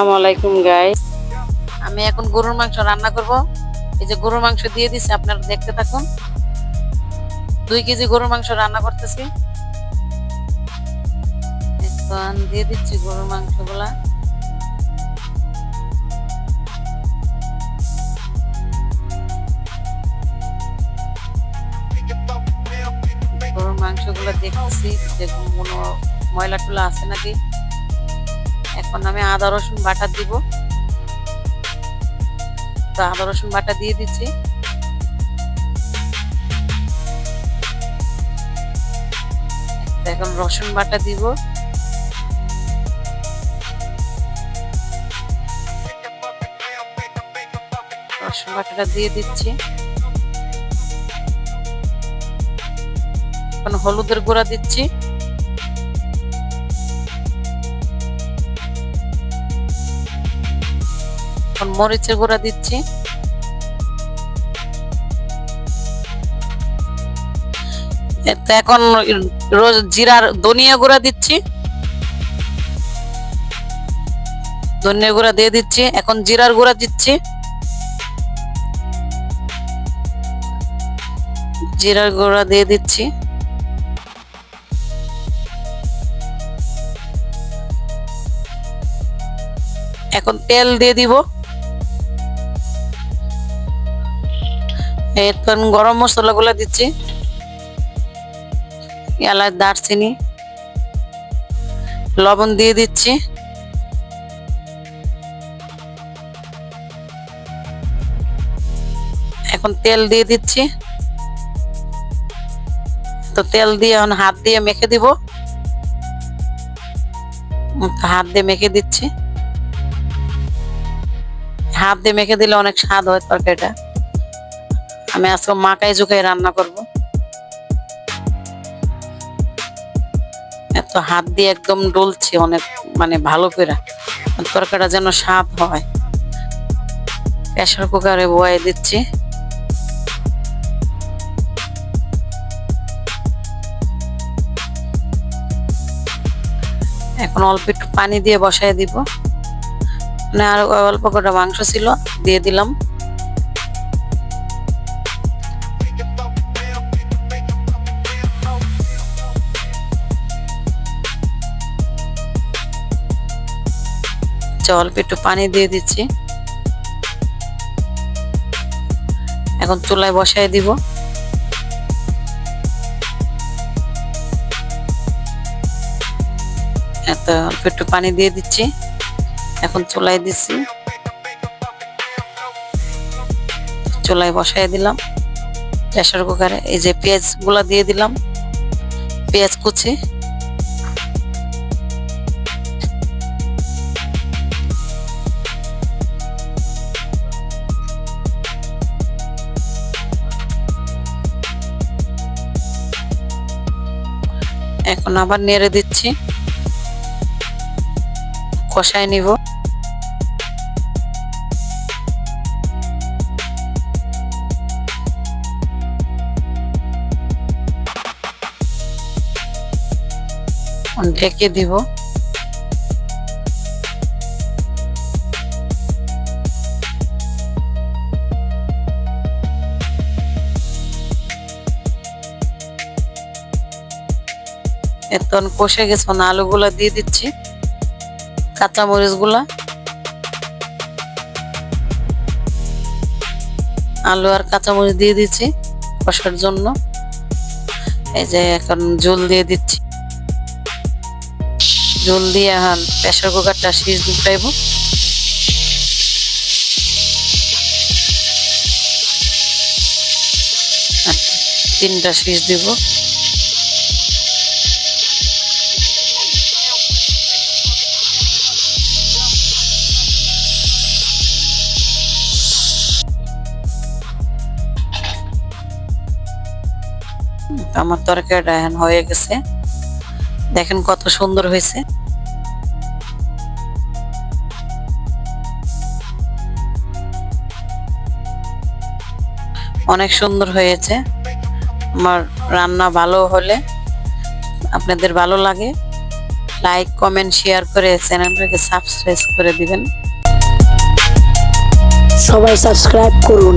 আসসালামু আলাইকুম গাইস। আমি এখন গরুর মাংস রান্না করব। এই যে গরুর মাংস দিয়ে দিছি, আপনারা দেখতে থাকুন। 2 কেজি গরুর মাংস রান্না করতেছি। এখন দিয়ে দিচ্ছি গরুর মাংসগুলা। গরুর মাংসগুলা দেখতেছি যে কোনো ময়লা টুলা আছে নাকি। এখন আমি আদা রসুন বাটা দিব। তো আদা রসুন বাটা দিয়ে দিচ্ছি। এখন রসুন বাটা দিব। রসুন বাটাটা দিয়ে দিচ্ছি। এখন হলুদের গুঁড়া দিচ্ছি। এখন মরিচের গুঁড়া দিচ্ছি। এখন জিরার ধনিয়া গুঁড়া দিচ্ছি। ধনিয়া গুঁড়া দিয়ে দিচ্ছি। এখন জিরার গুঁড়া দিচ্ছি। জিরার গুঁড়া দিয়ে দিচ্ছি। এখন তেল দিয়ে দিব। এখন গরম মশলা গুলা দিচ্ছি। এলাচ, দারচিনি, লবণ দিয়ে দিচ্ছি। এখন তেল দিয়ে দিচ্ছি। তো তেল দিয়ে এখন হাত দিয়ে মেখে দিব। হাত দিয়ে মেখে দিচ্ছি। হাত দিয়ে মেখে দিলে অনেক স্বাদ হয় তরকারিটা। আমি আজকে মাখাই ঝুঁকাই রান্না করব। এত হাত দিয়ে একদম ডলছি অনেক, মানে ভালো করে তরকারিটা যেন স্বাদ হয়। প্রেসার কুকারে বয়ে দিচ্ছি। এখন অল্প একটু পানি দিয়ে বসাই দিব। মানে আর অল্প করে মাংস ছিল, দিয়ে দিলাম। অল্প একটু পানি দিয়ে দিচ্ছি। এখন চুলায় বসাই দিব। এত অল্প একটু পানি দিয়ে দিচ্ছি। এখন চুলায় দিচ্ছি। চুলায় বসাই দিলাম প্রেসার কুকারে। এই যে পেঁয়াজ গুলা দিয়ে দিলাম, পেঁয়াজ কুচি। এখন আবার নেড়ে দিচ্ছি, কষায় নিব। ঢেকে দিব। এখন কষে গেছে, আলুগুলা দিয়ে দিচ্ছি, কাঁচা মরিচ গুলা। আলু আর কাঁচামরিচ দিয়ে দিচ্ছি কষার জন্য। এই যে এখন ঝোল দিয়ে দিচ্ছি। ঝোল দিয়ে এখন প্রেসার কুকারটা সিজ উঠাইব। 3টা সিজ দিব। আমার তরকারিটা এখন হয়ে গেছে, দেখেন কত সুন্দর হয়েছে। অনেক সুন্দর হয়েছে। আমার রান্না ভালো হলে আপনাদের ভালো লাগে, লাইক কমেন্ট শেয়ার করে চ্যানেলটাকে সাবস্ক্রাইব করে দিবেন। সবাই সাবস্ক্রাইব করুন।